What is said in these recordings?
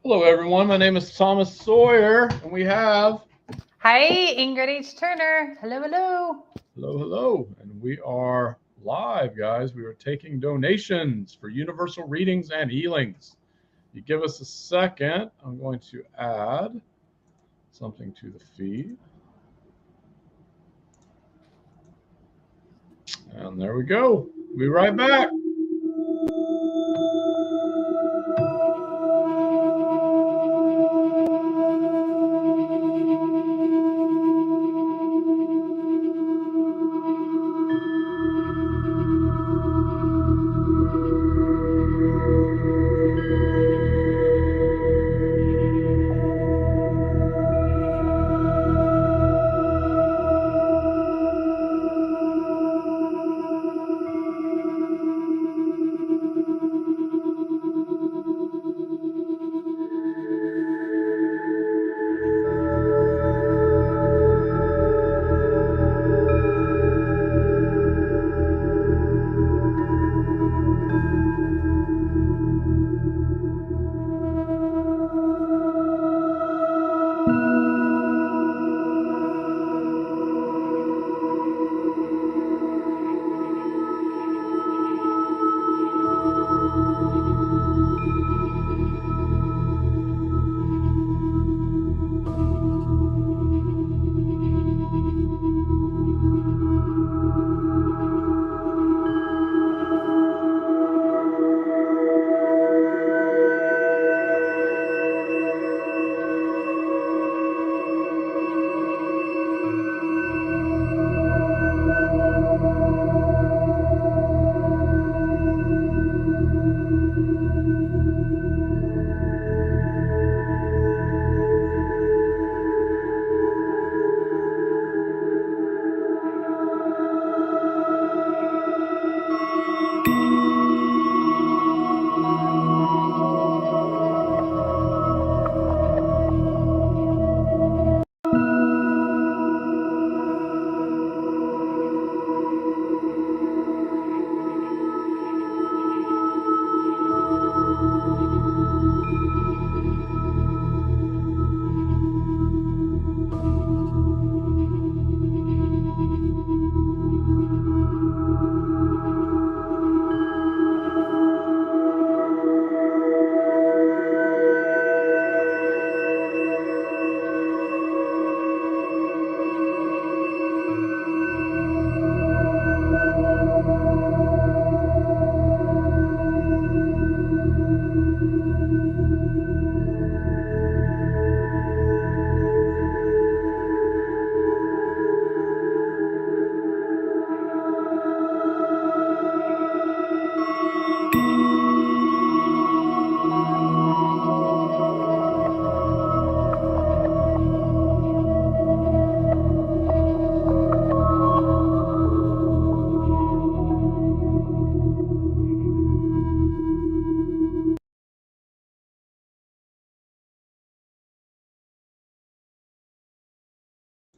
Hello, everyone. My name is Thomas Sawyer, and we have Hi, Ingrid H. Turner. Hello, hello. hello, and we are live, guys. We are taking donations for universal readings and healings. You give us a second. I'm going to add something to the feed, and there we go. We'll be right back.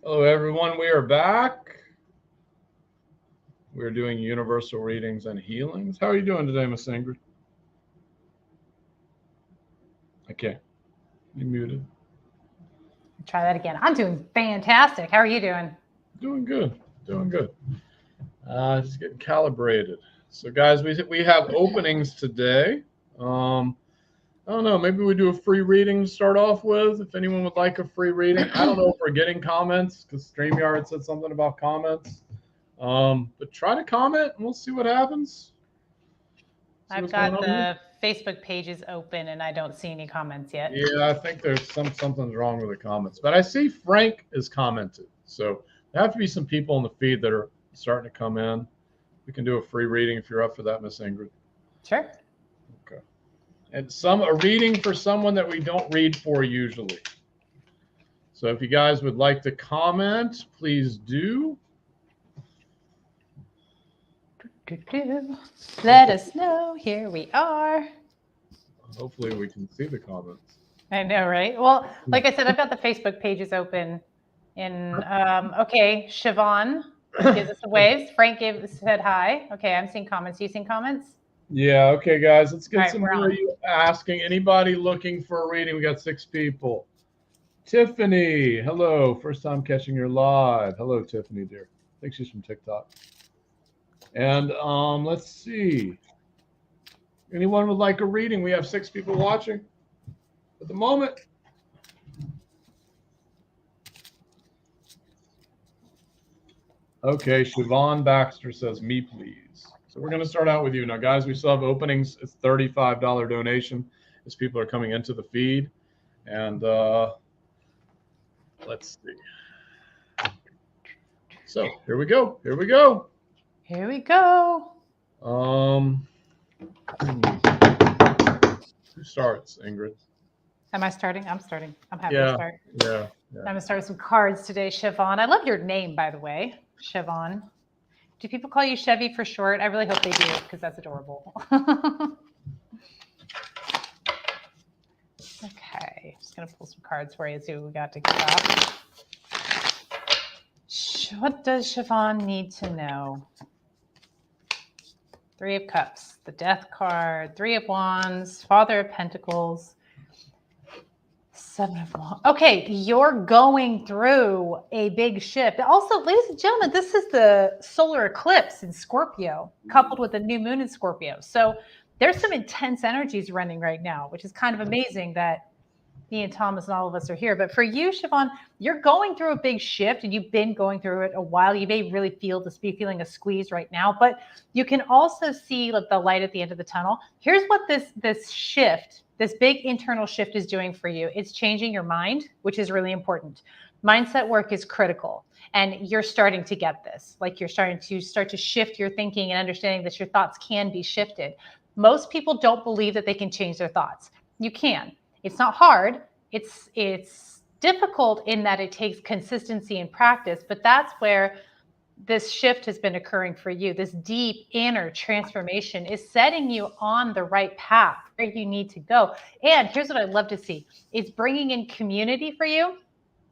Hello, everyone. We are back. We're doing universal readings and healings. How are you doing today, Miss Ingrid? Okay, you muted. Try that again. I'm doing fantastic. How are you doing? Doing good. Doing good. Just getting calibrated. So, guys, we have openings today. I don't know. Maybe we do a free reading to start off with. If anyone would like a free reading, I don't know if we're getting comments because StreamYard said something about comments. But try to comment and we'll see what happens. I've got the Facebook pages open and I don't see any comments yet. Yeah, I think there's something's wrong with the comments. But I see Frank is commented. So there have to be some people in the feed that are starting to come in. We can do a free reading if you're up for that, Miss Ingrid. Sure. Okay. And a reading for someone that we don't read for usually. So if you guys would like to comment, please do. Let us know. Here we are. Hopefully we can see the comments. I know, right? Well, like I said, I've got the Facebook pages open. Okay, Siobhan gives us a wave. Frank said hi. Okay, I'm seeing comments. You seeing comments? Yeah, okay, guys, let's get All right, some we're more on. of you asking. Anybody looking for a reading? We got 6 people. Tiffany, hello. First time catching your live. Hello, Tiffany, dear. I think she's from TikTok. And let's see. Anyone would like a reading? We have 6 people watching at the moment. Okay, Siobhan Baxter says, me please. So we're going to start out with you. Now, guys, we still have openings. It's $35 donation as people are coming into the feed. And let's see. So here we go. Here we go. Here we go. Who starts, Ingrid? Am I starting? I'm starting. I'm happy Yeah, to start. yeah. I'm going to start with some cards today, Siobhan. I love your name, by the way, Siobhan. Do people call you Chevy for short? I really hope they do, because that's adorable. Okay, just going to pull some cards for you, see what we got to get up. What does Siobhan need to know? 3 of Cups, the Death card, 3 of Wands, Father of Pentacles, 7 of Wands. Okay, you're going through a big shift. Also, ladies and gentlemen, this is the solar eclipse in Scorpio, coupled with the new moon in Scorpio. So there's some intense energies running right now, which is kind of amazing that me and Thomas and all of us are here. But for you, Siobhan, you're going through a big shift, and you've been going through it a while. You may really be feeling a squeeze right now, but you can also see like the light at the end of the tunnel. Here's what this shift, this big internal shift is doing for you. It's changing your mind, which is really important. Mindset work is critical. And you're starting to get this. Like you're starting to shift your thinking and understanding that your thoughts can be shifted. Most people don't believe that they can change their thoughts. You can. It's not hard. It's difficult in that it takes consistency and practice, but that's where this shift has been occurring for you. This deep inner transformation is setting you on the right path where you need to go. And here's what I'd love to see. It's bringing in community for you,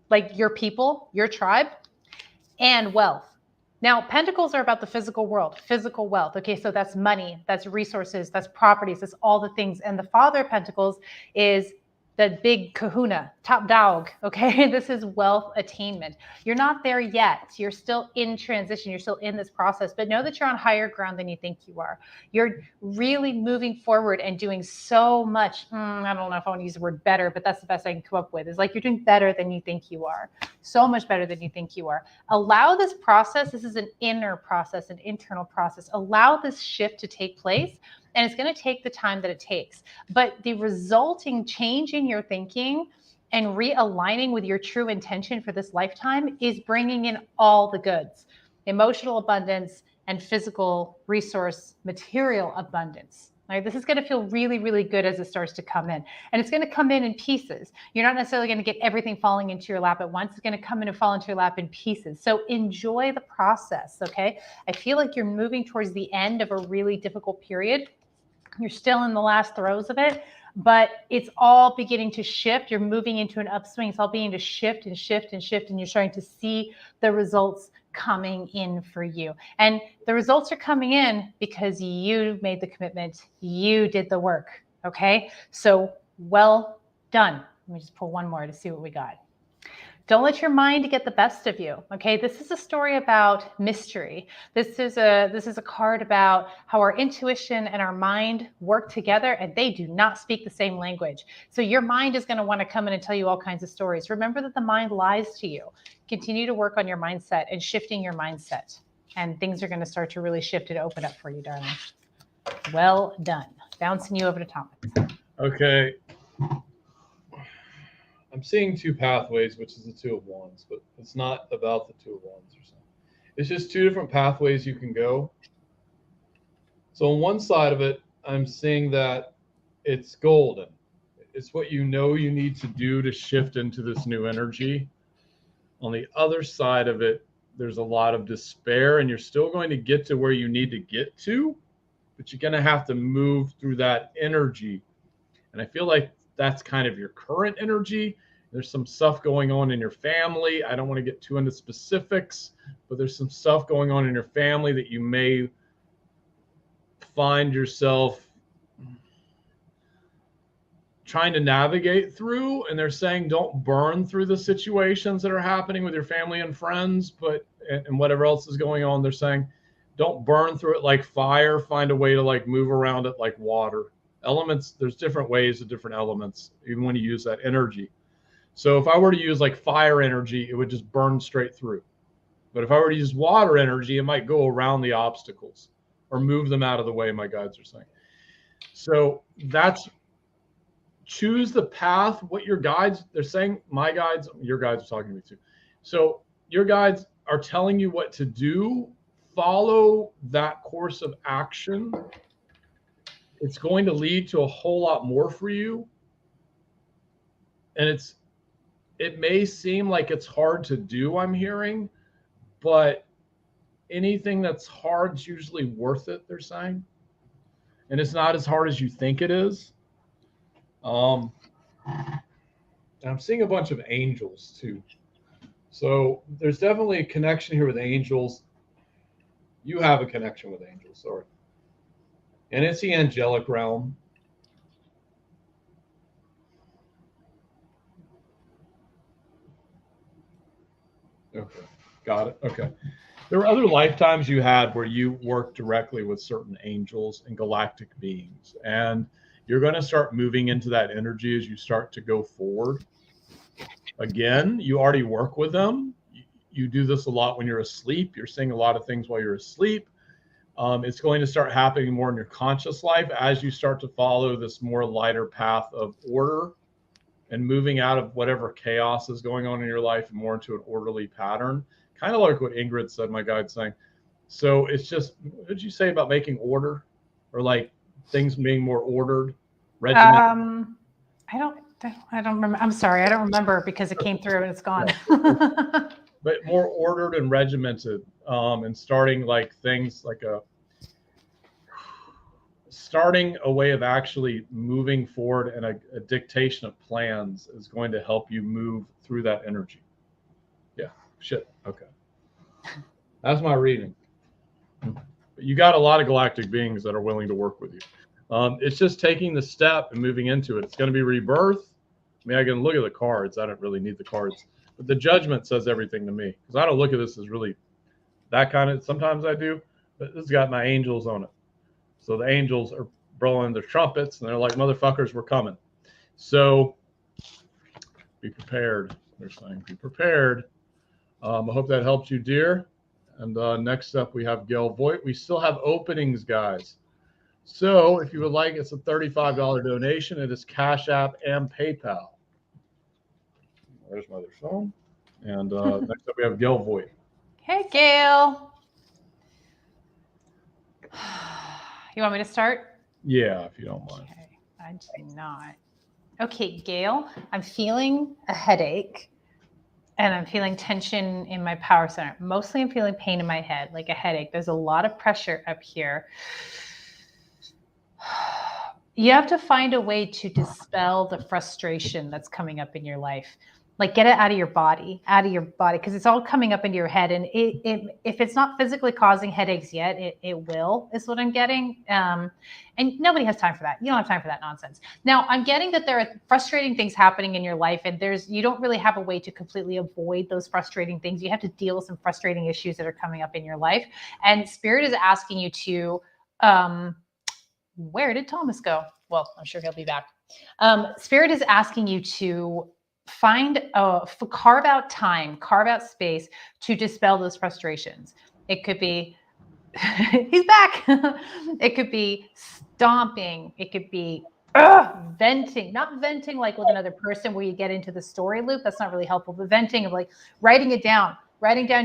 like your people, your tribe, and wealth. Now, pentacles are about the physical world, physical wealth. Okay, so that's money, that's resources, that's properties, that's all the things. And the Father of Pentacles is the big kahuna, top dog. Okay, this is wealth attainment. You're not there yet. You're still in transition. You're still in this process, but know that you're on higher ground than you think you are. You're really moving forward and doing so much. I don't know if I want to use the word better, but that's the best I can come up with. Is like you're doing better than you think you are. So much better than you think you are. Allow this process. This is an inner process, an internal process. Allow this shift to take place. And it's going to take the time that it takes. But the resulting change in your thinking and realigning with your true intention for this lifetime is bringing in all the goods, emotional abundance and physical resource material abundance. Right? This is going to feel really, really good as it starts to come in. And it's going to come in pieces. You're not necessarily going to get everything falling into your lap at once. It's going to come in and fall into your lap in pieces. So enjoy the process, okay? I feel like you're moving towards the end of a really difficult period. You're still in the last throes of it, but it's all beginning to shift. You're moving into an upswing. It's all beginning to shift and shift and shift, and you're starting to see the results coming in for you. And the results are coming in because you made the commitment. You did the work, okay? So well done. Let me just pull one more to see what we got. Don't let your mind get the best of you. Okay, this is a story about mystery. This is a card about how our intuition and our mind work together, and they do not speak the same language. So your mind is going to want to come in and tell you all kinds of stories. Remember that the mind lies to you. Continue to work on your mindset and shifting your mindset, and things are going to start to really shift and open up for you, darling. Well done. Bouncing you over to Thomas. Okay. I'm seeing 2 pathways, which is the 2 of Wands, but it's not about the 2 of Wands or something. It's just 2 different pathways you can go. So on one side of it, I'm seeing that it's golden. It's what you know you need to do to shift into this new energy. On the other side of it, there's a lot of despair, and you're still going to get to where you need to get to, but you're going to have to move through that energy. And I feel like that's kind of your current energy. There's some stuff going on in your family. I don't want to get too into specifics, but there's some stuff going on in your family that you may find yourself trying to navigate through, and they're saying don't burn through the situations that are happening with your family and friends, but and whatever else is going on. They're saying don't burn through it like fire. Find a way to like move around it like water. Elements, there's different ways of different elements, even when you use that energy. So if I were to use like fire energy, it would just burn straight through. But if I were to use water energy, it might go around the obstacles or move them out of the way, my guides are saying. So that's, choose the path. What your guides, they're saying, my guides, your guides are talking to me too. So your guides are telling you what to do. Follow that course of action. It's going to lead to a whole lot more for you. And it may seem like it's hard to do, I'm hearing, but anything that's hard is usually worth it, they're saying. And it's not as hard as you think it is. I'm seeing a bunch of angels too. So there's definitely a connection here with angels. You have a connection with angels, sorry. And it's the angelic realm. Okay, got it. Okay. There were other lifetimes you had where you worked directly with certain angels and galactic beings. And you're going to start moving into that energy as you start to go forward. Again, you already work with them. You do this a lot when you're asleep. You're seeing a lot of things while you're asleep. It's going to start happening more in your conscious life as you start to follow this more lighter path of order and moving out of whatever chaos is going on in your life and more into an orderly pattern. Kind of like what Ingrid said, my guide's saying. So it's just, what did you say about making order, or like things being more ordered, regimented? I don't remember. I'm sorry. I don't remember because it came through and it's gone. But more ordered and regimented, and starting like things like starting a way of actually moving forward, and a dictation of plans is going to help you move through that energy. Yeah, shit. Okay. That's my reading. But you got a lot of galactic beings that are willing to work with you. It's just taking the step and moving into it. It's going to be rebirth. I mean, I can look at the cards. I don't really need the cards. But the judgment says everything to me, because I don't look at this as really that kind of, sometimes I do, but this has got my angels on it. So the angels are blowing their trumpets and they're like, motherfuckers, we're coming. So be prepared. They're saying, be prepared. I hope that helped you, dear. And next up, we have Gail Voigt. We still have openings, guys. So if you would like, it's a $35 donation. It is Cash App and PayPal. There's my other phone. And next up, we have Gail Voigt. Hey, Gail. You want me to start? Yeah, if you don't mind. Okay, I do not. Okay, Gail, I'm feeling a headache and I'm feeling tension in my power center. Mostly I'm feeling pain in my head, like a headache. There's a lot of pressure up here. You have to find a way to dispel the frustration that's coming up in your life. Like get it out of your body, because it's all coming up into your head. And if it's not physically causing headaches yet, it will, is what I'm getting. And nobody has time for that. You don't have time for that nonsense. Now, I'm getting that there are frustrating things happening in your life, and you don't really have a way to completely avoid those frustrating things. You have to deal with some frustrating issues that are coming up in your life. And Spirit is asking you to, where did Thomas go? Well, I'm sure he'll be back. Spirit is asking you to carve out space to dispel those frustrations. It could be, he's back. It could be stomping. It could be venting, not venting like with another person where you get into the story loop. That's not really helpful, but venting of like writing down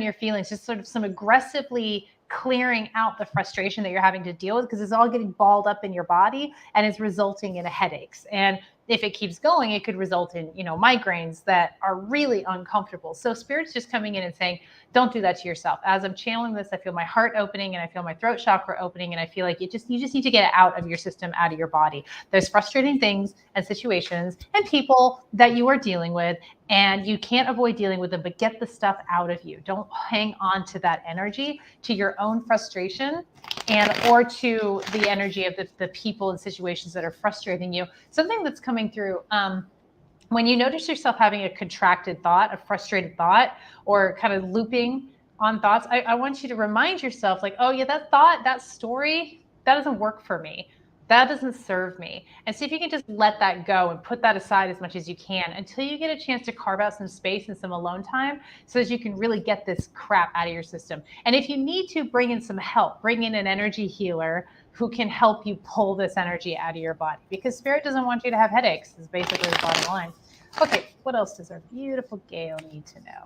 your feelings, just sort of some aggressively clearing out the frustration that you're having to deal with, because it's all getting balled up in your body and it's resulting in headaches. And if it keeps going, it could result in, migraines that are really uncomfortable. So Spirit's just coming in and saying, don't do that to yourself. As I'm channeling this, I feel my heart opening and I feel my throat chakra opening. And I feel like you just need to get it out of your system, out of your body. There's frustrating things and situations and people that you are dealing with, and you can't avoid dealing with them, but get the stuff out of you. Don't hang on to that energy, to your own frustration, or to the energy of the people and situations that are frustrating you. Something that's coming through, when you notice yourself having a contracted thought, a frustrated thought, or kind of looping on thoughts, I want you to remind yourself, like, oh yeah, that thought, that story, that doesn't work for me. That doesn't serve me. And see if you can just let that go and put that aside as much as you can until you get a chance to carve out some space and some alone time so that you can really get this crap out of your system. And if you need to, bring in some help, bring in an energy healer who can help you pull this energy out of your body, because Spirit doesn't want you to have headaches, is basically the bottom line. Okay, what else does our beautiful Gail need to know?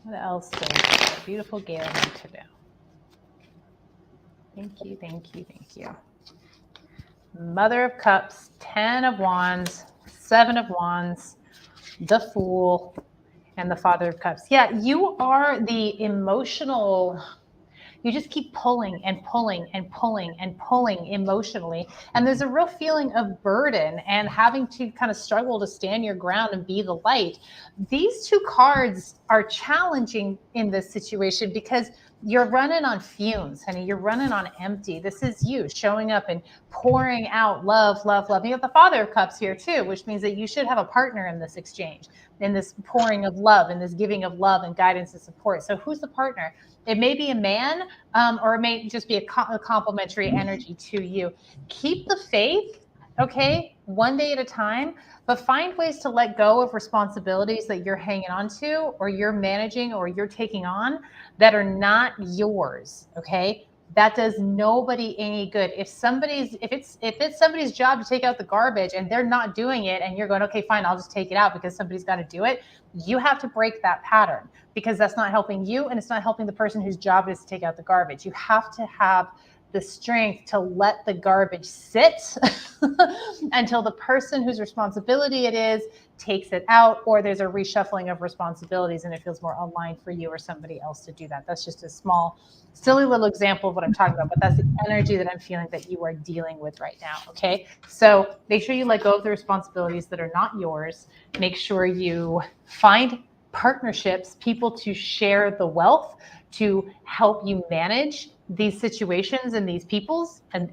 What else does our beautiful Gail need to know? Thank you, thank you, thank you. Mother of Cups, 10 of Wands, 7 of Wands, the Fool, and the Father of Cups. Yeah, you are the emotional. You just keep pulling and pulling and pulling and pulling emotionally. And there's a real feeling of burden and having to kind of struggle to stand your ground and be the light. These two cards are challenging in this situation because you're running on fumes, honey. You're running on empty. This is you showing up and pouring out love, love, love. You have the Father of Cups here too, which means that you should have a partner in this exchange, in this pouring of love, and this giving of love and guidance and support. So who's the partner? It may be a man, or it may just be a complementary energy to you. Keep the faith, okay, one day at a time, but find ways to let go of responsibilities that you're hanging on to, or you're managing, or you're taking on that are not yours, okay? That does nobody any good. If it's somebody's job to take out the garbage and they're not doing it, and you're going, okay, fine, I'll just take it out because somebody's got to do it. You have to break that pattern, because that's not helping you, and it's not helping the person whose job it is to take out the garbage. You have to have the strength to let the garbage sit until the person whose responsibility it is takes it out, or there's a reshuffling of responsibilities and it feels more aligned for you or somebody else to do that. That's just a small, silly little example of what I'm talking about, but that's the energy that I'm feeling that you are dealing with right now, okay? So make sure you let go of the responsibilities that are not yours. Make sure you find partnerships, people to share the wealth, to help you manage these situations and these peoples and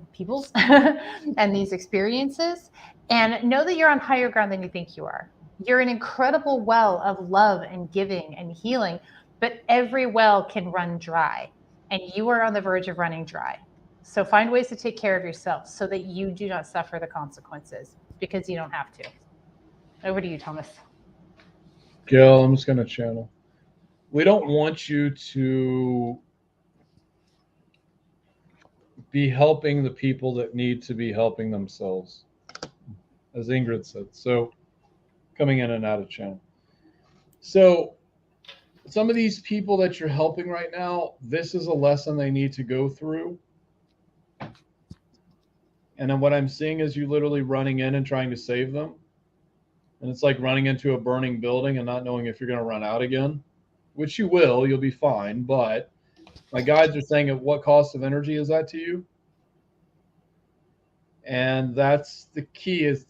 these experiences, and know that you're on higher ground than you think you are. You're an incredible well of love and giving and healing, but every well can run dry, and you are on the verge of running dry. So find ways to take care of yourself so that you do not suffer the consequences, because you don't have to. Over to you, Thomas. Gil, I'm just going to channel. We don't want you to be helping the people that need to be helping themselves, as Ingrid said. So coming in and out of channel. So some of these people that you're helping right now, this is a lesson they need to go through. And then what I'm seeing is you literally running in and trying to save them. And it's like running into a burning building and not knowing if you're going to run out again, which you will, you'll be fine. But my guides are saying, at what cost of energy is that to you? And that's the key, is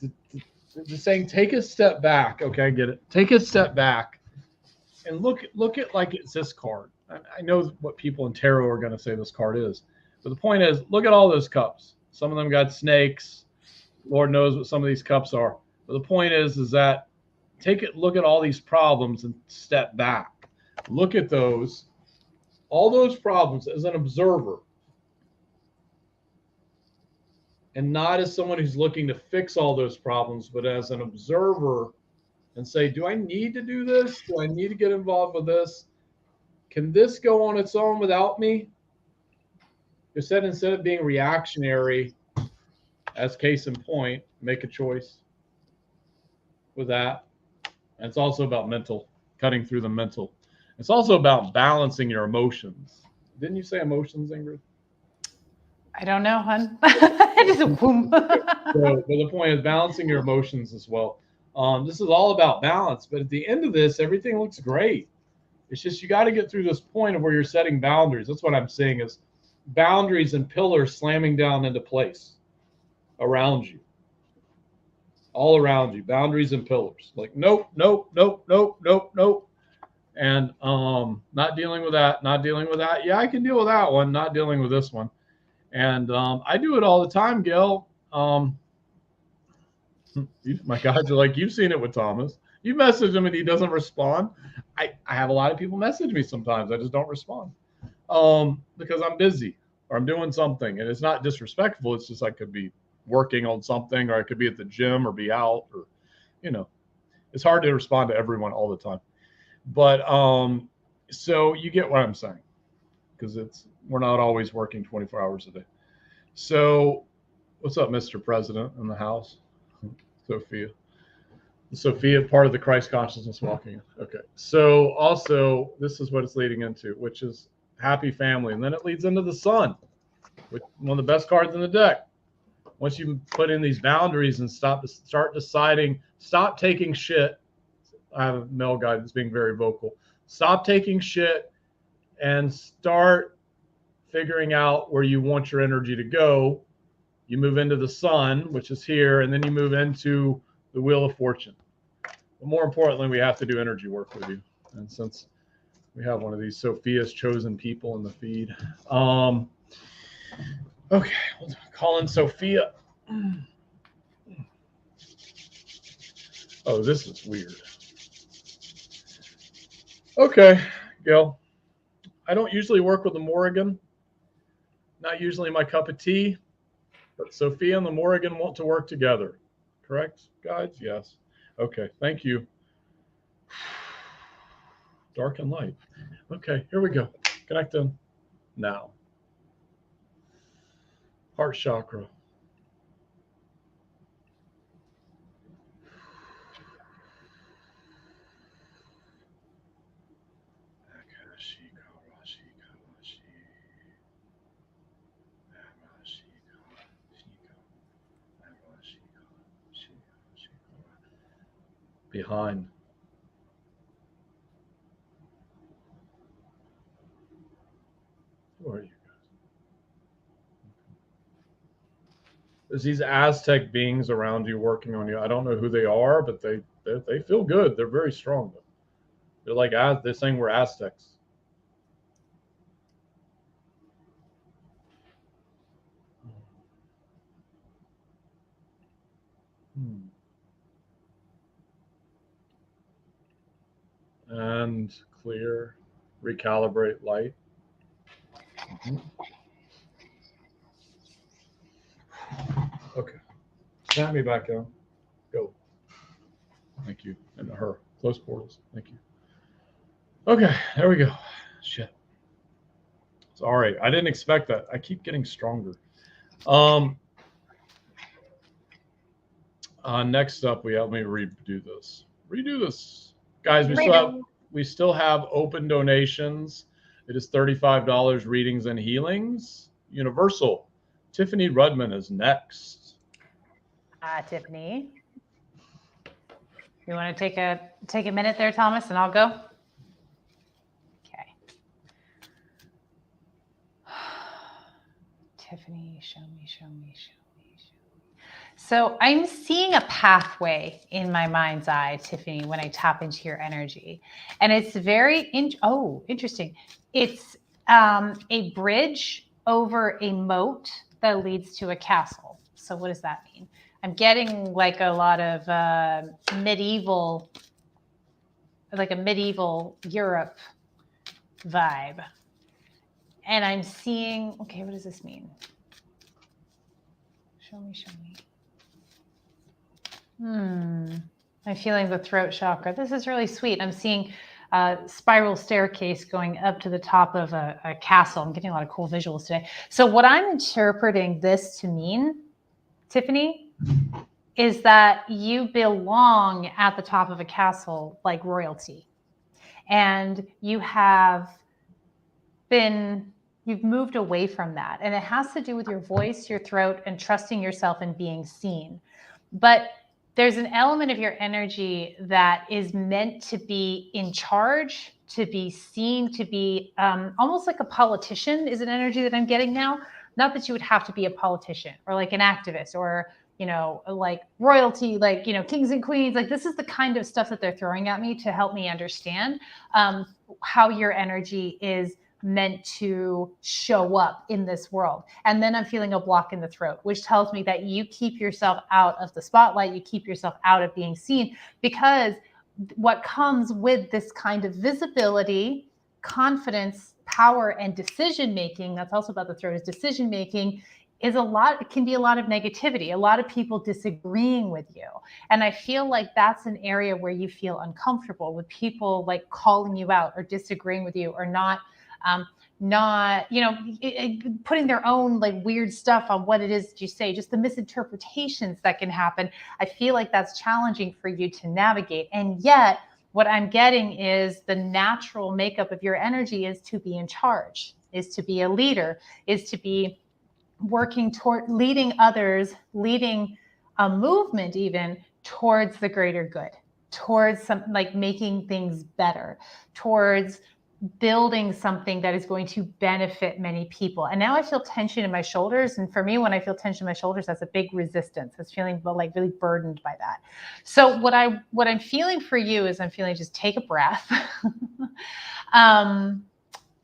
just saying, take a step back. Okay, I get it. Take a step back and look at like it's this card. I know what people in tarot are going to say this card is. But the point is, look at all those cups. Some of them got snakes. Lord knows what some of these cups are. But the point is that look at all these problems and step back. Look at all those problems as an observer, and not as someone who's looking to fix all those problems, but as an observer, and say, do I need to do this? Do I need to get involved with this? Can this go on its own without me? Instead of being reactionary, as case in point, make a choice with that. And it's also about cutting through the mental. It's also about balancing your emotions. Didn't you say emotions, Ingrid? I don't know, hon. Just boom. But the point is balancing your emotions as well. This is all about balance, but at the end of this, everything looks great. It's just you got to get through this point of where you're setting boundaries. That's what I'm saying is boundaries and pillars slamming down into place around you, all around you, boundaries and pillars. Like nope, nope, nope, nope, nope, nope. And not dealing with that, not dealing with that. Yeah, I can deal with that one, not dealing with this one. And I do it all the time, Gil. My guys are like, you've seen it with Thomas. You message him and he doesn't respond. I have a lot of people message me sometimes. I just don't respond because I'm busy or I'm doing something. And it's not disrespectful. It's just I could be working on something, or I could be at the gym or be out, or, it's hard to respond to everyone all the time. But so you get what I'm saying, because we're not always working 24 hours a day. So what's up, Mr. President in the house? Sophia, part of the Christ consciousness walking. Okay. So also, this is what it's leading into, which is happy family. And then it leads into the sun, with one of the best cards in the deck. Once you put in these boundaries and start deciding, stop taking shit. I have a male guy that's being very vocal. Stop taking shit and start figuring out where you want your energy to go. You move into the sun, which is here, and then you move into the Wheel of Fortune. But more importantly, we have to do energy work with you. And since we have one of these Sophia's chosen people in the feed, okay, we'll call in Sophia. Oh, this is weird. Okay, Gil. I don't usually work with the Morrigan. Not usually my cup of tea. But Sophia and the Morrigan want to work together. Correct, guys? Yes. Okay, thank you. Dark and light. Okay, here we go. Connect them now. Heart chakra. Behind. Who are you guys? There's these Aztec beings around you working on you. I don't know who they are, but they feel good. They're very strong. They're like, they're saying we're Aztecs. And clear, recalibrate light. Okay. Snap me back on. Go. Thank you. And her. Close portals. Thank you. Okay, there we go. Shit. It's all right. I didn't expect that. I keep getting stronger. Next up, let me redo this. Guys, we still have open donations. It is $35 readings and healings. Universal. Tiffany Rudman is next. Tiffany, you want to take a minute there, Thomas, and I'll go. Okay. Tiffany, show me. So I'm seeing a pathway in my mind's eye, Tiffany, when I tap into your energy. And it's very, interesting. It's a bridge over a moat that leads to a castle. So what does that mean? I'm getting like a lot of medieval Europe vibe. And I'm seeing, okay, what does this mean? Show me. I'm feeling the throat chakra. This is really sweet. I'm seeing a spiral staircase going up to the top of a castle. I'm getting a lot of cool visuals today. So what I'm interpreting this to mean, Tiffany, is that you belong at the top of a castle like royalty. And you have been You've moved away from that. And it has to do with your voice, your throat, and trusting yourself and being seen. But there's an element of your energy that is meant to be in charge, to be seen, to be almost like a politician is an energy that I'm getting now. Not that you would have to be a politician or like an activist or, like royalty, like, kings and queens. Like this is the kind of stuff that they're throwing at me to help me understand how your energy is meant to show up in this world. And then I'm feeling a block in the throat, which tells me that you keep yourself out of the spotlight, you keep yourself out of being seen, because what comes with this kind of visibility, confidence, power, and decision making, that's also about the throat, is decision making, is it can be a lot of negativity, a lot of people disagreeing with you. And I feel like that's an area where you feel uncomfortable with people like calling you out or disagreeing with you or not putting their own like weird stuff on what it is that you say, just the misinterpretations that can happen. I feel like that's challenging for you to navigate. And yet what I'm getting is the natural makeup of your energy is to be in charge, is to be a leader, is to be working toward leading others, leading a movement even towards the greater good, towards something like making things better, towards building something that is going to benefit many people. And now I feel tension in my shoulders. And for me, when I feel tension in my shoulders, that's a big resistance. I was feeling like really burdened by that. So what I'm feeling for you is I'm feeling just take a breath.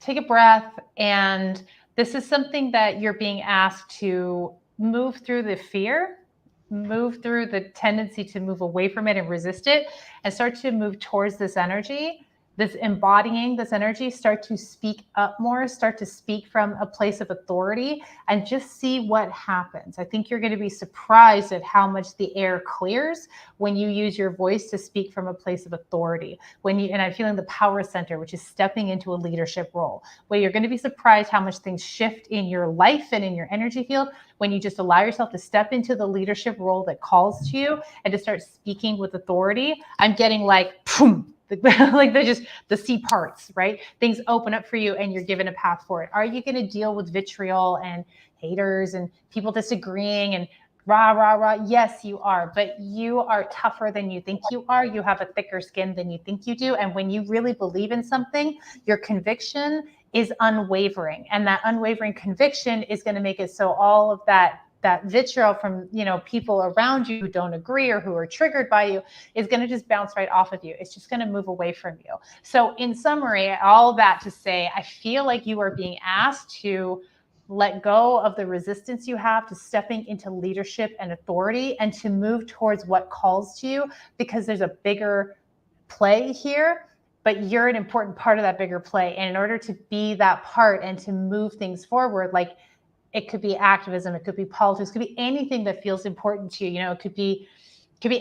Take a breath. And this is something that you're being asked to move through the fear, move through the tendency to move away from it and resist it, and start to move towards this energy, this embodying this energy, start to speak up more, start to speak from a place of authority, and just see what happens. I think you're going to be surprised at how much the air clears when you use your voice to speak from a place of authority. And I'm feeling the power center, which is stepping into a leadership role, where you're going to be surprised how much things shift in your life and in your energy field when you just allow yourself to step into the leadership role that calls to you and to start speaking with authority. I'm getting like, boom, like they're just the C parts, right? Things open up for you and you're given a path for it. Are you going to deal with vitriol and haters and people disagreeing and rah, rah, rah? Yes, you are. But you are tougher than you think you are. You have a thicker skin than you think you do. And when you really believe in something, your conviction is unwavering. And that unwavering conviction is going to make it so all of that vitriol from, people around you who don't agree or who are triggered by you is going to just bounce right off of you. It's just going to move away from you. So in summary, all that to say, I feel like you are being asked to let go of the resistance you have to stepping into leadership and authority and to move towards what calls to you, because there's a bigger play here, but you're an important part of that bigger play. And in order to be that part and to move things forward, like, it could be activism, it could be politics, it could be anything that feels important to you. It could be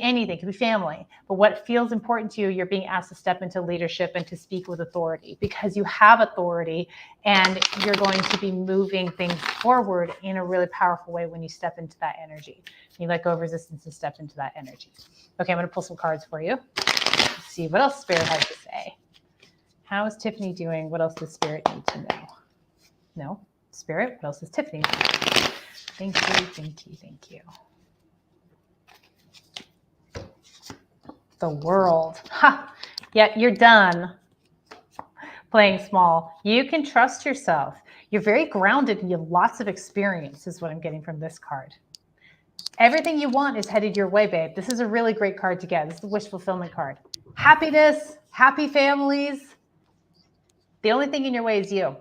anything, it could be family. But what feels important to you, you're being asked to step into leadership and to speak with authority, because you have authority and you're going to be moving things forward in a really powerful way when you step into that energy. You let go of resistance and step into that energy. Okay, I'm going to pull some cards for you. Let's see what else Spirit has to say. How is Tiffany doing? What else does Spirit need to know? No? Spirit, what else is Tiffany? Thank you, thank you, thank you. The world. Ha! Yeah, you're done playing small. You can trust yourself. You're very grounded and you have lots of experience is what I'm getting from this card. Everything you want is headed your way, babe. This is a really great card to get. This is the wish fulfillment card. Happiness, happy families. The only thing in your way is you.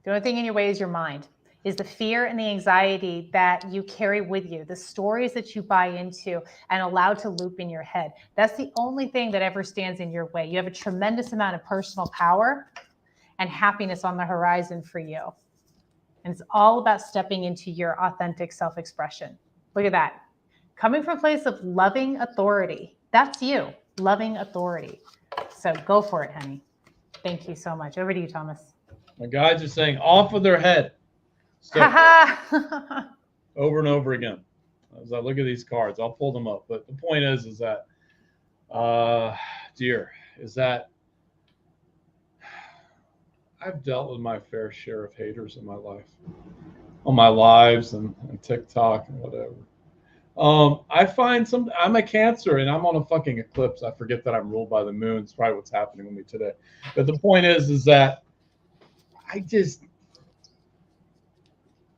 The only thing in your way is your mind, is the fear and the anxiety that you carry with you, the stories that you buy into and allow to loop in your head. That's the only thing that ever stands in your way. You have a tremendous amount of personal power and happiness on the horizon for you. And it's all about stepping into your authentic self-expression. Look at that. Coming from a place of loving authority. That's you, loving authority. So go for it, honey. Thank you so much. Over to you, Thomas. My guides are saying off with their head. Over and over again. As I look at these cards, I'll pull them up. But the point is that, I've dealt with my fair share of haters in my life, on my lives and TikTok and whatever. I find I'm a Cancer and I'm on a fucking eclipse. I forget that I'm ruled by the moon. It's probably what's happening with me today. But the point is that I just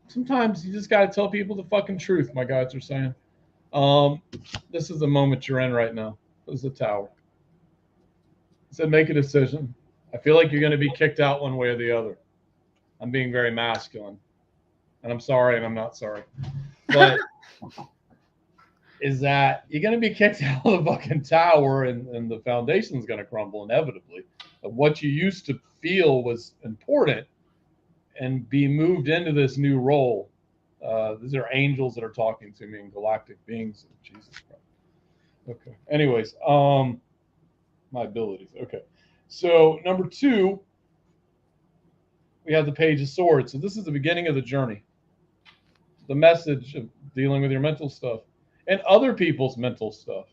sometimes you just gotta tell people the fucking truth. My guys are saying, this is the moment you're in right now. This is the Tower. I said, make a decision. I feel like you're going to be kicked out one way or the other. I'm being very masculine, and I'm sorry, and I'm not sorry, but is that you're going to be kicked out of the fucking tower, and the foundation's going to crumble inevitably. Of what you used to feel was important, and be moved into this new role. These are angels that are talking to me and galactic beings. Jesus Christ. Okay. Anyways, my abilities. Okay. So number 2, we have the Page of Swords. So this is the beginning of the journey. The message of dealing with your mental stuff and other people's mental stuff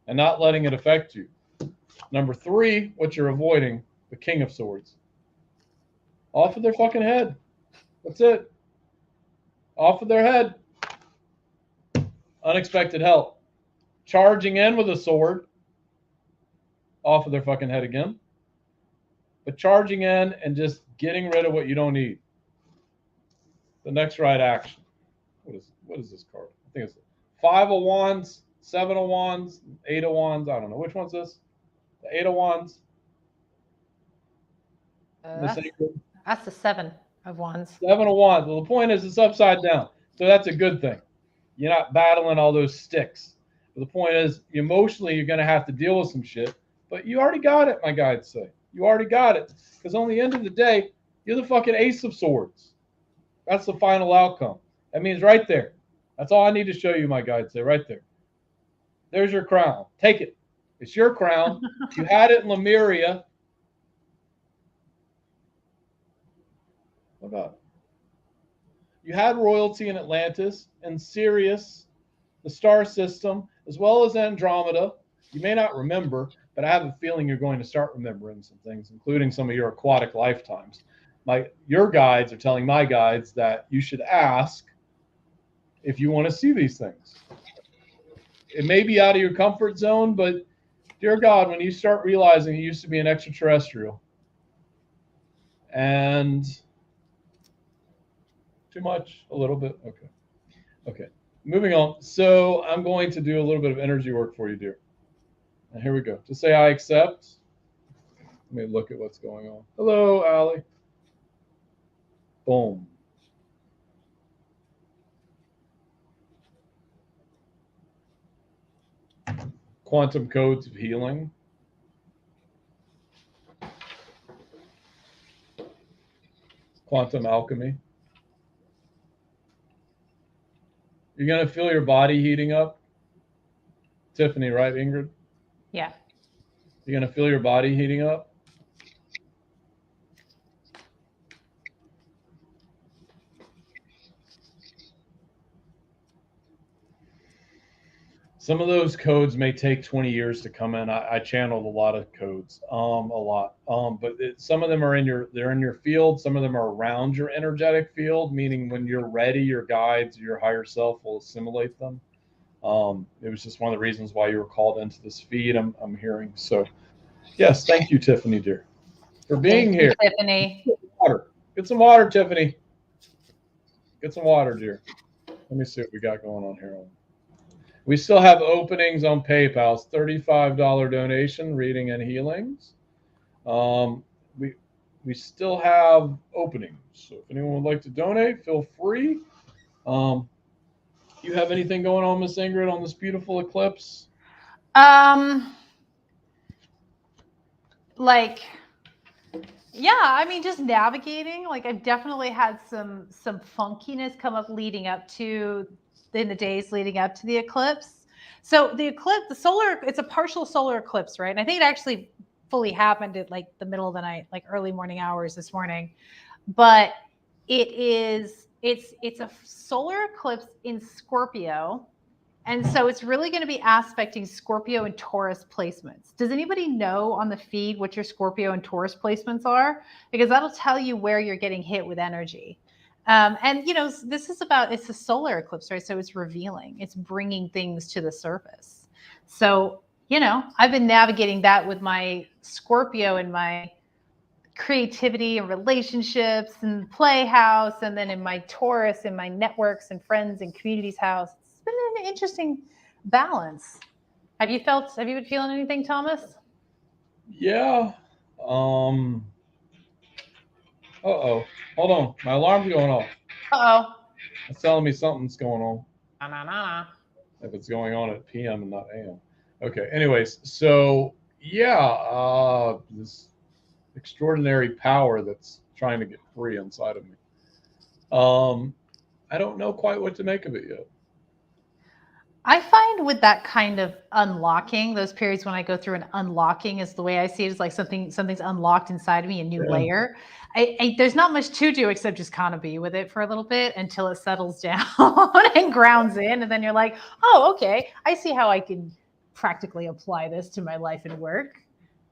and not letting it affect you. Number 3, what you're avoiding, the King of Swords. Off of their fucking head. That's it. Off of their head. Unexpected help. Charging in with a sword. Off of their fucking head again. But charging in and just getting rid of what you don't need. The next right action. What is this card? I think it's 5 of Wands, 7 of Wands, 8 of Wands. I don't know. Which one's this? The 8 of Wands. That's the 7 of Wands. 7 of Wands. Well, the point is it's upside down. So that's a good thing. You're not battling all those sticks. But the point is, emotionally, you're going to have to deal with some shit. But you already got it, my guides say. You already got it. Because on the end of the day, you're the fucking Ace of Swords. That's the final outcome. That means right there. That's all I need to show you, my guides say, right there. There's your crown. Take it. It's your crown. You had it in Lemuria. What about it? You had royalty in Atlantis and Sirius, the star system, as well as Andromeda. You may not remember, but I have a feeling you're going to start remembering some things, including some of your aquatic lifetimes. Your guides are telling my guides that you should ask if you want to see these things. It may be out of your comfort zone, but dear God, when you start realizing you used to be an extraterrestrial and too much, a little bit. Okay. Moving on. So I'm going to do a little bit of energy work for you, dear. And here we go. To say I accept. Let me look at what's going on. Hello, Allie. Boom. Quantum codes of healing. Quantum alchemy. You're going to feel your body heating up. Tiffany, right, Ingrid? Yeah. You're going to feel your body heating up. Some of those codes may take 20 years to come in. I channeled a lot of codes, a lot. But some of them are they're in your field. Some of them are around your energetic field, meaning when you're ready, your guides, your higher self will assimilate them. It was just one of the reasons why you were called into this feed. I'm hearing. So, yes, thank you, Tiffany, dear, for being here. Tiffany. Get some water, Tiffany. Get some water, dear. Let me see what we got going on here. We still have openings on PayPal. It's $35 donation, reading and healings. We still have openings. So if anyone would like to donate, feel free. You have anything going on, Miss Ingrid, on this beautiful eclipse? Yeah, I mean, just navigating. Like, I've definitely had some funkiness come up leading up to in the days leading up to the eclipse. So the eclipse, it's a partial solar eclipse, right? And I think it actually fully happened at like the middle of the night, like early morning hours this morning. But it's a solar eclipse in Scorpio, And so it's really going to be aspecting Scorpio and Taurus placements. Does anybody know on the feed what your Scorpio and Taurus placements are? Because that'll tell you where you're getting hit with energy. And, this is it's a solar eclipse, right? So it's revealing, it's bringing things to the surface. So, I've been navigating that with my Scorpio and my creativity and relationships and playhouse, and then in my Taurus and my networks and friends and communities house. It's been an interesting balance. Have you been feeling anything, Thomas? Yeah. Uh-oh. Hold on. My alarm's going off. Uh-oh. It's telling me something's going on. Na-na-na. If it's going on at PM and not AM. Okay. Anyways, so yeah, this extraordinary power that's trying to get free inside of me. I don't know quite what to make of it yet. I find with that kind of unlocking, those periods when I go through an unlocking is the way I see it, is like something's unlocked inside of me, a new layer. There's not much to do except just kind of be with it for a little bit until it settles down and grounds in. And then you're like, oh, okay, I see how I can practically apply this to my life and work.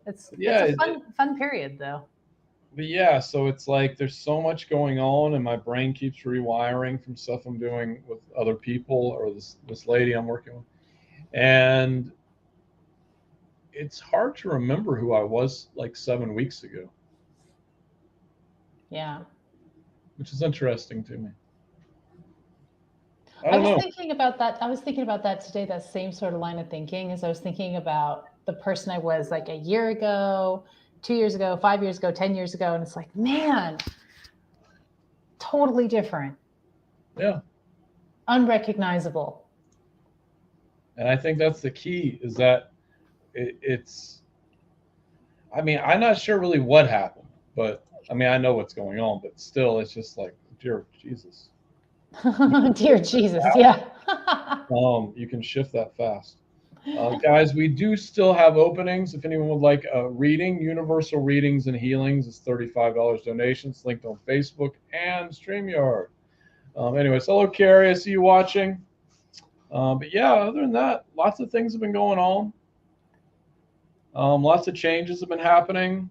It's a fun period though. But yeah, so it's like there's so much going on, and my brain keeps rewiring from stuff I'm doing with other people or this lady I'm working with, and it's hard to remember who I was like 7 weeks ago. Yeah, which is interesting to me. I was thinking about that. I was thinking about that today. That same sort of line of thinking, as I was thinking about the person I was like a year ago, 2 years ago, 5 years ago, 10 years ago. And it's like, man, totally different. Yeah. Unrecognizable. And I think that's the key, is that it's, I mean, I'm not sure really what happened, but I mean, I know what's going on, but still, it's just like, dear Jesus. Dear Jesus, yeah. You can shift that fast. Guys, we do still have openings. If anyone would like a reading, Universal Readings and Healings is $35 donations, linked on Facebook and StreamYard. Anyways, hello, Carrie. I see you watching. But yeah, other than that, lots of things have been going on. Lots of changes have been happening.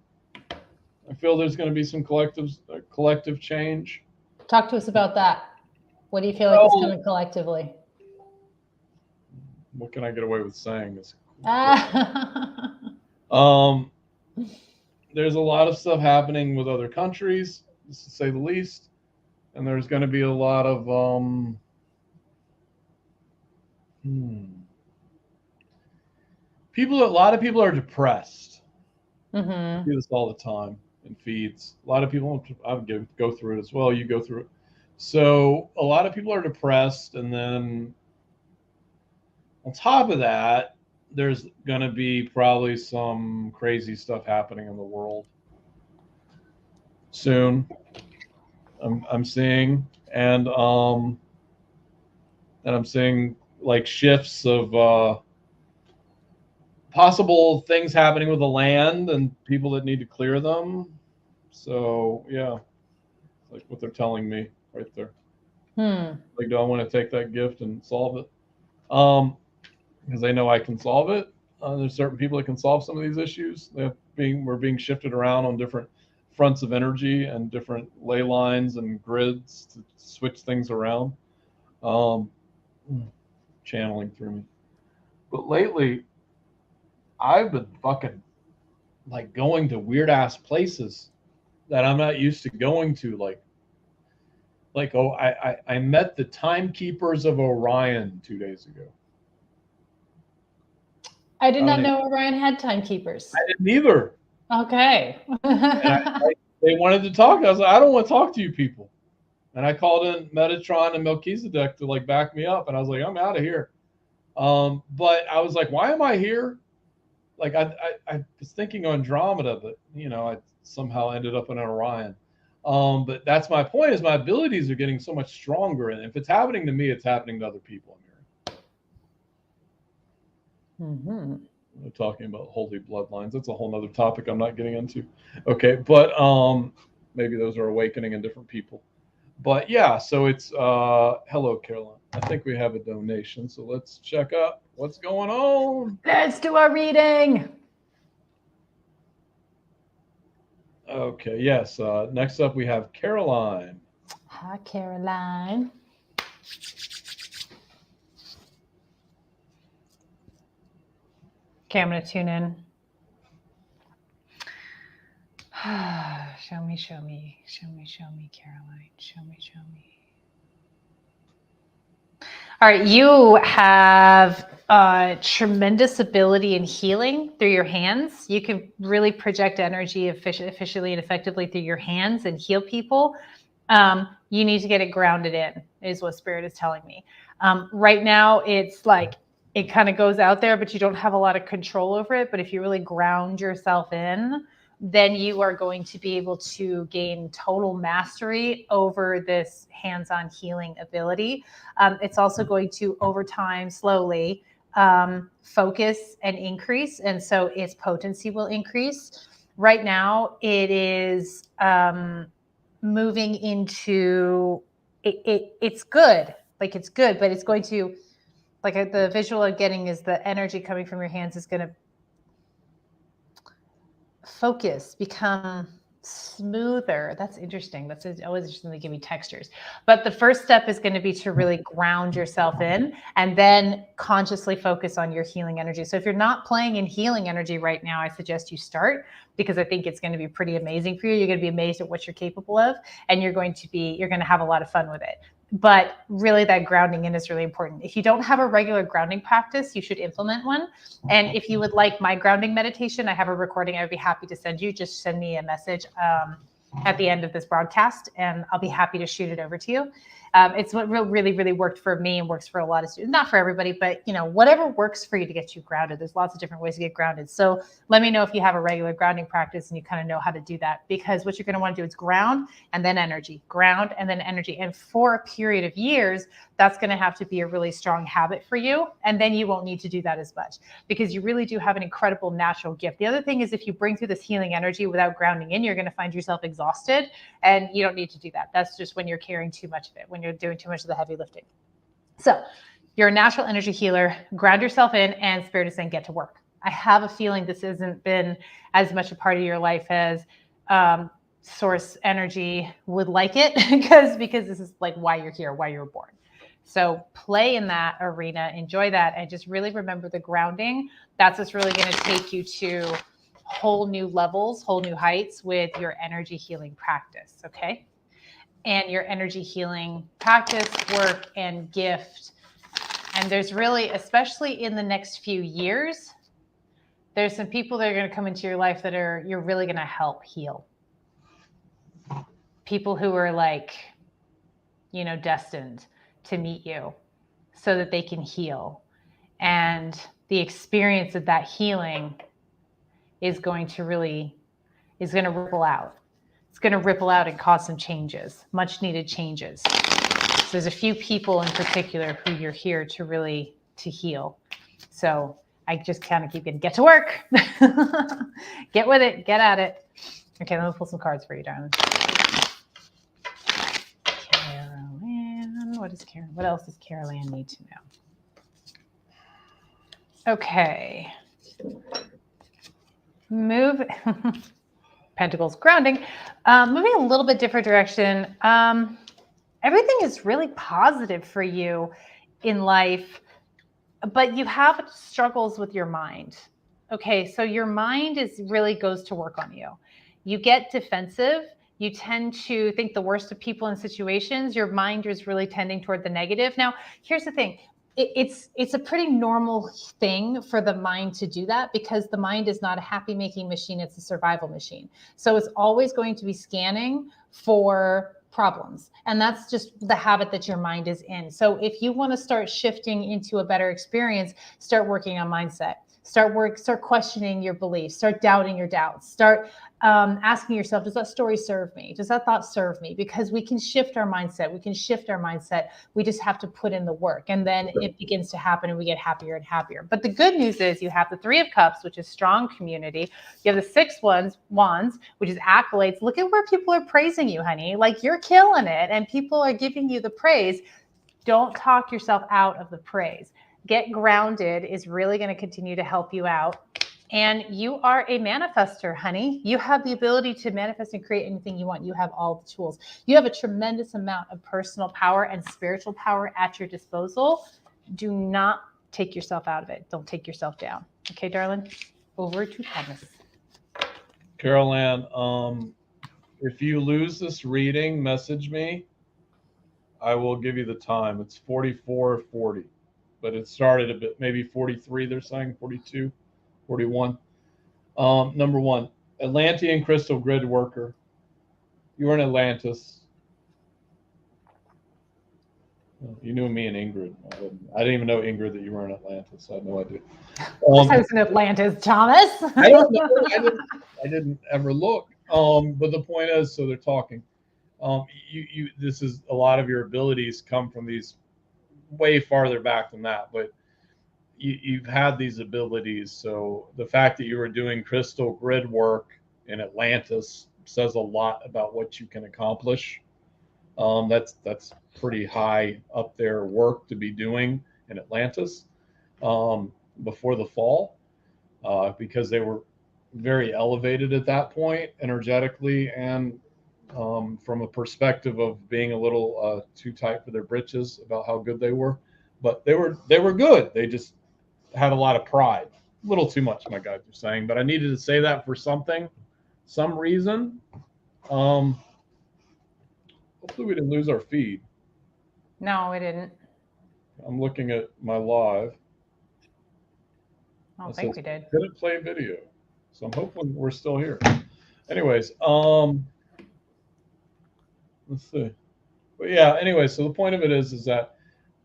I feel there's going to be some collective change. Talk to us about that. What do you feel like is coming collectively? What can I get away with saying? There's a lot of stuff happening with other countries, to say the least, and there's going to be a lot of people. A lot of people are depressed. I do this all the time in feeds. A lot of people, I would go through it as well. You go through it. So a lot of people are depressed, and then on top of that, there's going to be probably some crazy stuff happening in the world soon. I'm seeing, and I'm seeing like shifts of possible things happening with the land and people that need to clear them. So yeah, like what they're telling me right there. Like, do I want to take that gift and solve it? Because they know I can solve it. There's certain people that can solve some of these issues. We're being shifted around on different fronts of energy and different ley lines and grids to switch things around. Channeling through me. But lately, I've been fucking like going to weird ass places that I'm not used to going to. I met the timekeepers of Orion 2 days ago. I did not know Orion had timekeepers. I didn't either. Okay. They wanted to talk. I was like, I don't want to talk to you people. And I called in Metatron and Melchizedek to like back me up. And I was like, I'm out of here. But I was like, why am I here? Like I was thinking Andromeda, but I somehow ended up in Orion. But that's my point, is my abilities are getting so much stronger. And if it's happening to me, it's happening to other people. We're talking about holy bloodlines. That's a whole nother topic I'm not getting into. Okay, but maybe those are awakening in different people. But yeah, so it's hello, Caroline. I think we have a donation, so let's check out what's going on. Let's do our reading. Okay, yes. Next up, we have Caroline. Hi, Caroline. Okay, I'm going to tune in. Show me, Caroline. Show me. All right, you have tremendous ability in healing through your hands. You can really project energy efficiently and effectively through your hands and heal people. You need to get it grounded in, is what Spirit is telling me. Right now, it's like it kind of goes out there, but you don't have a lot of control over it. But if you really ground yourself in, then you are going to be able to gain total mastery over this hands-on healing ability. It's also going to, over time, slowly focus and increase. And so its potency will increase. Right now, it is moving into, it's good. Like it's good, but it's going to, like the visual I'm getting is the energy coming from your hands is going to focus, become smoother. That's interesting. That's always interesting to give me textures. But the first step is going to be to really ground yourself in and then consciously focus on your healing energy. So if you're not playing in healing energy right now, I suggest you start, because I think it's going to be pretty amazing for you. You're going to be amazed at what you're capable of, and you're going to have a lot of fun with it. But really, that grounding in is really important. If you don't have a regular grounding practice, you should implement one. And if you would like my grounding meditation, I have a recording I would be happy to send you. Just send me a message at the end of this broadcast, and I'll be happy to shoot it over to you. It's what really, really worked for me and works for a lot of students. Not for everybody, but whatever works for you to get you grounded. There's lots of different ways to get grounded. So let me know if you have a regular grounding practice and you kind of know how to do that, because what you're going to want to do is ground and then energy, ground and then energy. And for a period of years, that's going to have to be a really strong habit for you. And then you won't need to do that as much, because you really do have an incredible natural gift. The other thing is, if you bring through this healing energy without grounding in, you're going to find yourself exhausted, and you don't need to do that. That's just when you're carrying too much of it, when you're doing too much of the heavy lifting. So you're a natural energy healer. Ground yourself in, and Spirit is saying get to work. I have a feeling this hasn't been as much a part of your life as source energy would like it, because this is like why you're here, why you were born. So play in that arena, enjoy that, and just really remember the grounding. That's what's really going to take you to whole new levels, whole new heights with your energy healing practice, okay? And your energy healing practice, work, and gift. And there's really, especially in the next few years, there's some people that are going to come into your life that you're really going to help heal. People who are destined to meet you so that they can heal. And the experience of that healing is going to ripple out. It's going to ripple out and cause some changes, much needed changes. So there's a few people in particular who you're here to heal. So I just kind of keep getting, get to work, get with it, get at it. Okay, let me pull some cards for you, darling. What else does Caroline need to know? Okay. Move. Pentacles, grounding. Moving a little bit different direction. Everything is really positive for you in life, but you have struggles with your mind. Okay, so your mind really goes to work on you. You get defensive. You tend to think the worst of people and situations. Your mind is really tending toward the negative. Now, here's the thing. It's a pretty normal thing for the mind to do that, because the mind is not a happy making machine. It's a survival machine. So it's always going to be scanning for problems. And that's just the habit that your mind is in. So if you want to start shifting into a better experience, start working on mindset. Start questioning your beliefs. Start doubting your doubts. Start asking yourself, does that story serve me? Does that thought serve me? Because we can shift our mindset. We just have to put in the work, and then it begins to happen, and we get happier and happier. But the good news is you have the Three of Cups, which is strong community. You have the Six Wands, which is accolades. Look at where people are praising you, honey. Like, you're killing it, and people are giving you the praise. Don't talk yourself out of the praise. Get grounded is really going to continue to help you out. And you are a manifester, honey. You have the ability to manifest and create anything you want. You have all the tools. You have a tremendous amount of personal power and spiritual power at your disposal. Do not take yourself out of it. Don't take yourself down. Okay, darling? Over to Thomas. Carol Ann, if you lose this reading, message me. I will give you the time. It's 44:40. But it started a bit, maybe 43, they're saying, 42, 41. Number one, Atlantean crystal grid worker. You were in Atlantis. You knew me and Ingrid. I didn't even know, Ingrid, that you were in Atlantis. I had no idea. I was in Atlantis, Thomas. I don't know. I didn't ever look. But the point is, so they're talking. This is a lot of your abilities come from these way farther back than that, but you've had these abilities. So the fact that you were doing crystal grid work in Atlantis says a lot about what you can accomplish. That's pretty high up there work to be doing in Atlantis before the fall, because they were very elevated at that point energetically, and from a perspective of being a little too tight for their britches about how good they were. But they were good. They just had a lot of pride. A little too much, my guys are saying. But I needed to say that for some reason. Hopefully we didn't lose our feed. No, we didn't. I'm looking at my live. I don't think we did. Didn't play video. So I'm hoping we're still here. Anyways, let's see. But yeah, anyway, so the point of it is that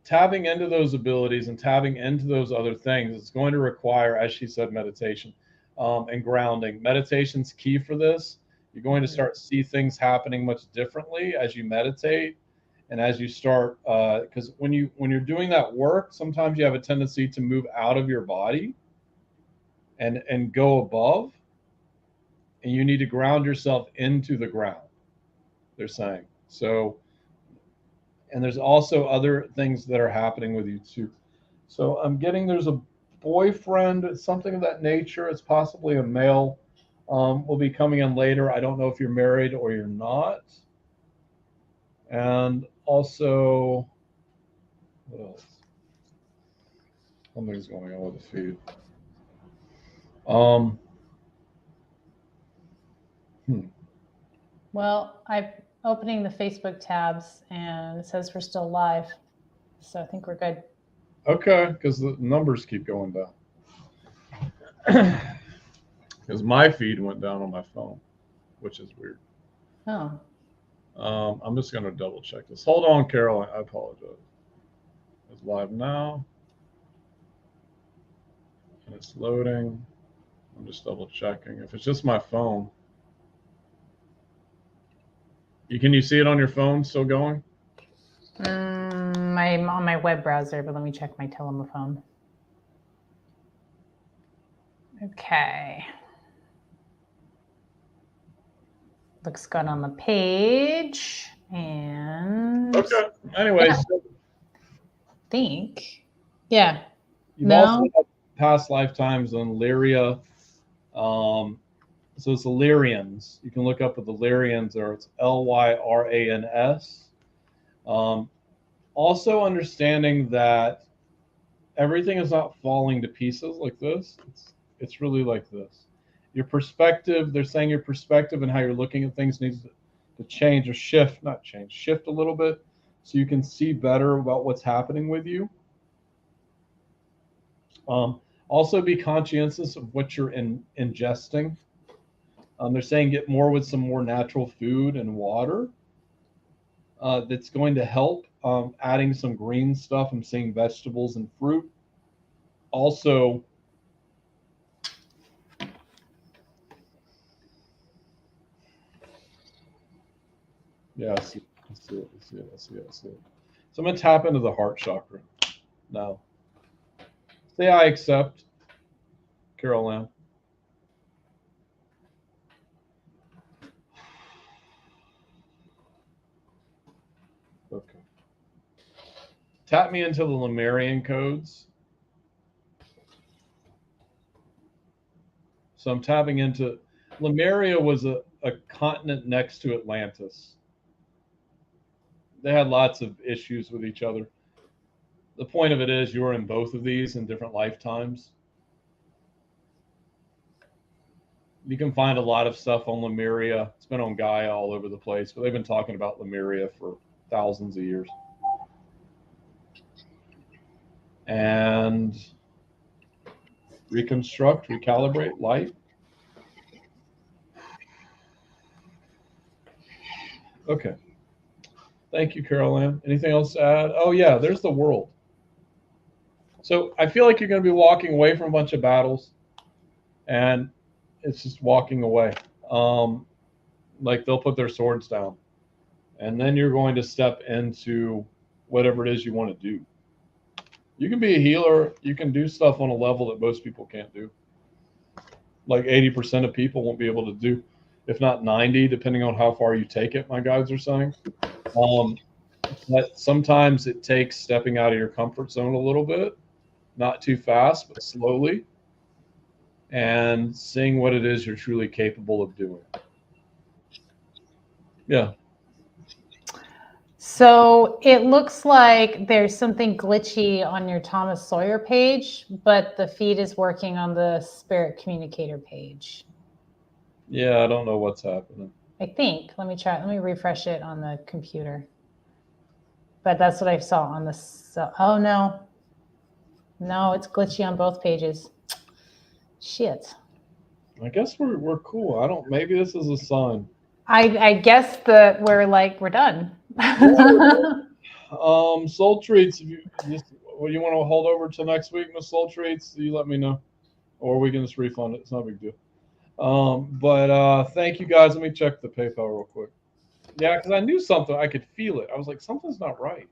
tapping into those abilities and tapping into those other things, it's going to require, as she said, meditation and grounding. Meditation's key for this. You're going to start to see things happening much differently as you meditate, and as you start, because when you're doing that work, sometimes you have a tendency to move out of your body and go above, and you need to ground yourself into the ground, they're saying. So, and there's also other things that are happening with you too. So I'm getting there's a boyfriend, something of that nature. It's possibly a male. Will be coming in later. I don't know if you're married or you're not. And also, what else? Something's going on with the feed. Well, I'm opening the Facebook tabs and it says we're still live. So I think we're good. Okay, because the numbers keep going down. Because my feed went down on my phone, which is weird. Oh. I'm just going to double check this. Hold on, Carol. I apologize. It's live now. And it's loading. I'm just double checking. If it's just my phone. Can you see it on your phone still going? I'm on my web browser, but let me check my telephone. Okay. Looks good on the page. And okay. Anyways, yeah. Think. Yeah. You've also had past lifetimes on Lyria. So it's Illyrians. You can look up at the Lyrians, or it's Lyrans. Also understanding that everything is not falling to pieces like this. It's really like this. Your perspective, they're saying your perspective and how you're looking at things needs to change or shift, not change, shift a little bit so you can see better about what's happening with you. Also be conscientious of what you're ingesting. They're saying get more with some more natural food and water. That's going to help. Adding some green stuff. I'm seeing vegetables and fruit. Also, Yeah, I see. I see it. I see it. I see it. I see it. So I'm gonna tap into the heart chakra now. Say I accept, Carol Ann. Okay. Tap me into the Lemurian codes. So I'm tapping into Lemuria was a continent next to Atlantis. They had lots of issues with each other. The point of it is you're in both of these in different lifetimes. You can find a lot of stuff on Lemuria. It's been on Gaia all over the place, but they've been talking about Lemuria for thousands of years. And reconstruct, recalibrate, light. Okay. Thank you, Carol Ann. Anything else to add? Oh, yeah, there's the world. So I feel like you're going to be walking away from a bunch of battles, and it's just walking away. Like they'll put their swords down, and then you're going to step into whatever it is you want to do. You can be a healer. You can do stuff on a level that most people can't do. Like 80% of people won't be able to do, if not 90, depending on how far you take it, my guides are saying. But sometimes it takes stepping out of your comfort zone a little bit, not too fast, but slowly, and seeing what it is you're truly capable of doing. Yeah. So it looks like there's something glitchy on your Thomas Sawyer page, but the feed is working on the Spirit Communicator page. Yeah, I don't know what's happening. I think. Let me try. Let me refresh it on the computer. But that's what I saw on the. Oh no. No, it's glitchy on both pages. Shit. I guess we're cool. I don't. Maybe this is a sign. I guess that we're done. Soul treats. If you just, well, you want to hold over till next week, Miss Soul treats, you let me know, or we can just refund it. It's not a big deal. But thank you guys. Let me check the PayPal real quick. Yeah, because I knew something. I could feel it. I was like, something's not right.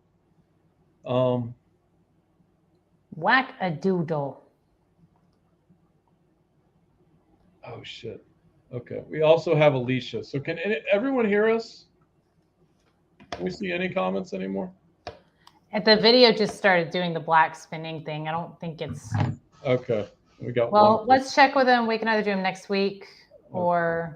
Whack a doodle. Oh shit. Okay. We also have Alicia. So can everyone hear us? Can we see any comments anymore? The video just started doing the black spinning thing. I don't think it's okay. We got well. one. Let's check with him. We can either do him next week or